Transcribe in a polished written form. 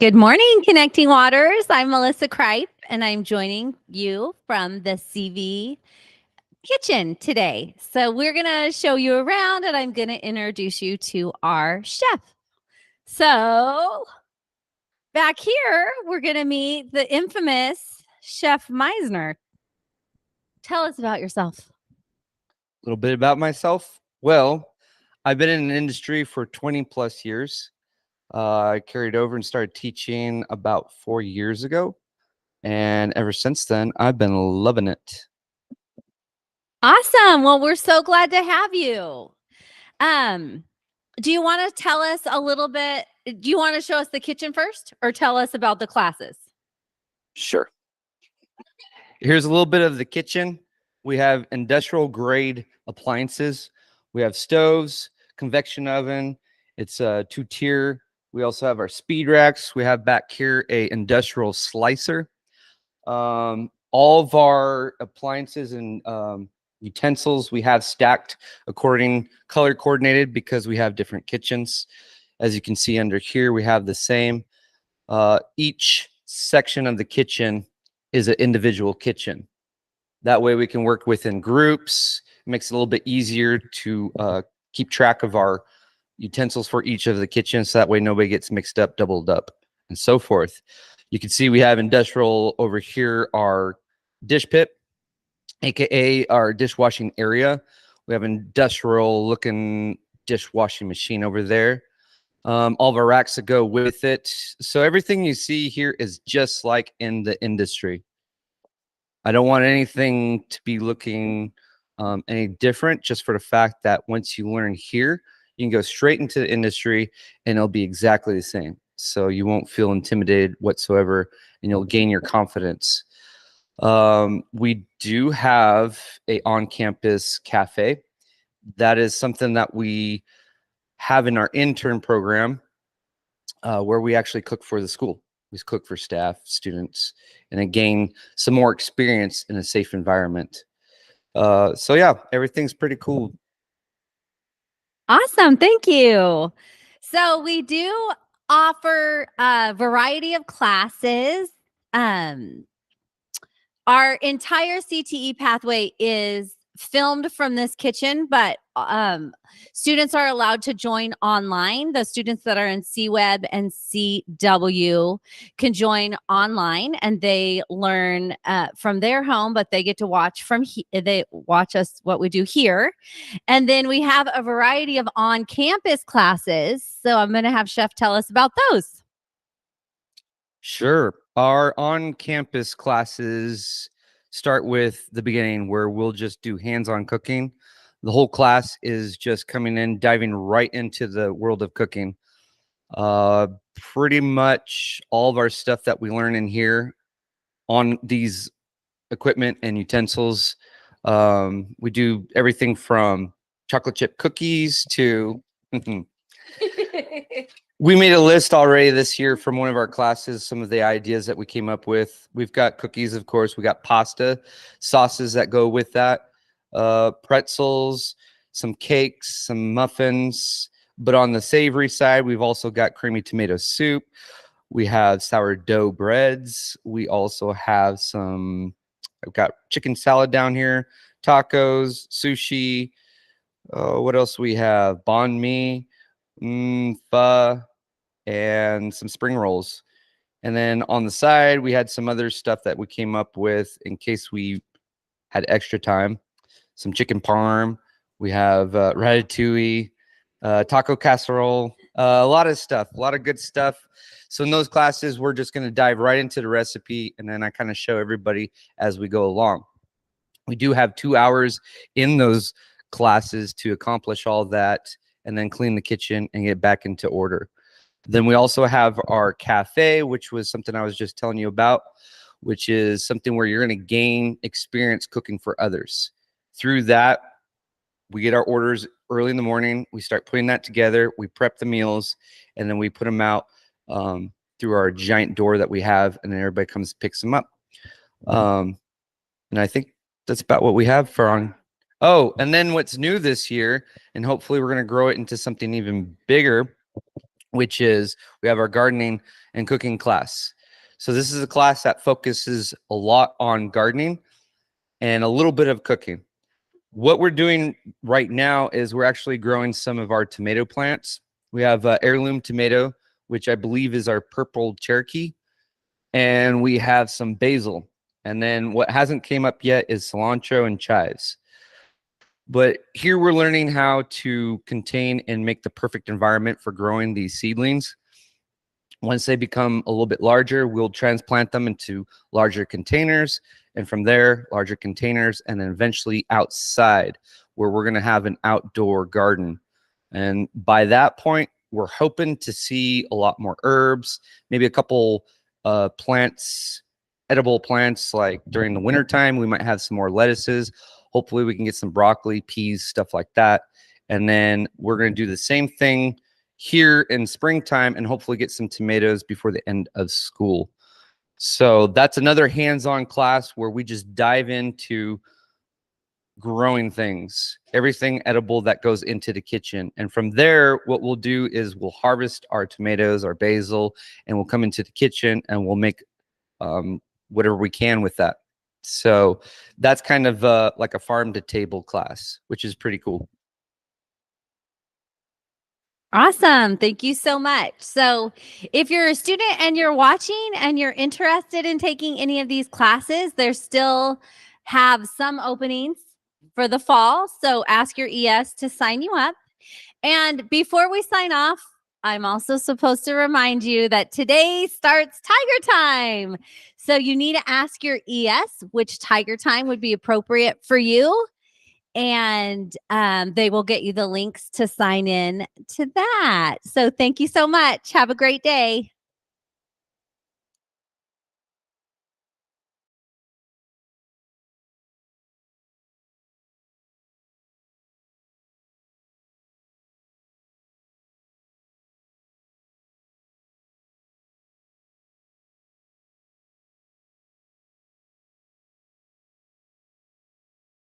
Good morning, Connecting Waters. I'm Melissa Cripe, and I'm joining you from the CV kitchen today. So we're going to show you around, and I'm going to introduce you to our chef. So back here, we're going to meet the infamous Chef Mizener. Tell us about yourself. A little bit about myself. Well, I've been in an industry for 20 plus years. I carried over and started teaching about 4 years ago. And ever since then, I've been loving it. Awesome. Well, we're so glad to have you. Do you want to tell us a little bit? Do you want to show us the kitchen first or tell us about the classes? Sure. Here's a little bit of the kitchen. We have industrial grade appliances. We have stoves, convection oven. It's a 2-tier. We also have our speed racks. We have back here a industrial slicer. All of our appliances and utensils we have stacked according color coordinated because we have different kitchens. As you can see under here, we have the same. Each section of the kitchen is an individual kitchen. That way we can work within groups. It makes it a little bit easier to keep track of our utensils for each of the kitchens. So that way nobody gets mixed up, doubled up, and so forth. You can see we have industrial over here, our dish pit, aka our dishwashing area. We have industrial looking dishwashing machine over there. All of our racks that go with it. So everything you see here is just like in the industry. I don't want anything to be looking any different, just for the fact that once you learn here, you can go straight into the industry and it'll be exactly the same. So you won't feel intimidated whatsoever and you'll gain your confidence. We do have a on-campus cafe. That is something that we have in our intern program where we actually cook for the school. We cook for staff, students, and then gain some more experience in a safe environment. So yeah, everything's pretty cool. Awesome. Thank you. So we do offer a variety of classes. Our entire CTE pathway is filmed from this kitchen, but students are allowed to join online. The students that are in CWeb and CW can join online, and they learn from their home, but they get to watch from they watch us what we do here. And then we have a variety of on-campus classes. So I'm going to have Chef tell us about those. Sure. Our on-campus classes start with the beginning where we'll just do hands-on cooking. The whole class is just coming in, diving right into the world of cooking. Pretty much all of our stuff that we learn in here on these equipment and utensils. We do everything from chocolate chip cookies to we made a list already this year from one of our classes, some of the ideas that we came up with. We've got cookies, of course. We got pasta, sauces that go with that, pretzels, some cakes, some muffins. But on the savory side, we've also got creamy tomato soup. We have sourdough breads. We also have I've got chicken salad down here, tacos, sushi. What else we have? Banh mi, pho, and some spring rolls. And then on the side, we had some other stuff that we came up with in case we had extra time. Some chicken parm. We have ratatouille, taco casserole, a lot of stuff, a lot of good stuff. So in those classes, we're just going to dive right into the recipe, and then I kind of show everybody as we go along. We do have 2 hours in those classes to accomplish all that and then clean the kitchen and get back into order. Then we also have our cafe, which was something I was just telling you about, which is something where you're going to gain experience cooking for others. Through that, we get our orders early in the morning. We start putting that together. We prep the meals, and then we put them out through our giant door that we have, and then everybody comes and picks them up. And I think that's about what we have for on. Oh, and then what's new this year, and hopefully we're going to grow it into something even bigger. which is we have our gardening and cooking class. So this is a class that focuses a lot on gardening and a little bit of cooking. What we're doing right now is we're actually growing some of our tomato plants. We have heirloom tomato, which I believe is our purple Cherokee, and we have some basil. And then what hasn't came up yet is cilantro and chives. But here we're learning how to contain and make the perfect environment for growing these seedlings. Once they become a little bit larger, we'll transplant them into larger containers, and from there, larger containers, and then eventually outside, where we're going to have an outdoor garden. And by that point, we're hoping to see a lot more herbs, maybe a couple plants, edible plants. Like during the wintertime, we might have some more lettuces. Hopefully we can get some broccoli, peas, stuff like that. And then we're going to do the same thing here in springtime and hopefully get some tomatoes before the end of school. So that's another hands-on class where we just dive into growing things, everything edible that goes into the kitchen. And from there, what we'll do is we'll harvest our tomatoes, our basil, and we'll come into the kitchen and we'll make whatever we can with that. So that's kind of like a farm to table class, which is pretty cool. Awesome. Thank you so much. So if you're a student and you're watching and you're interested in taking any of these classes, there's still have some openings for the fall. So ask your ES to sign you up. And before we sign off, I'm also supposed to remind you that today starts Tiger Time. So you need to ask your ES which Tiger Time would be appropriate for you. And they will get you the links to sign in to that. So thank you so much. Have a great day.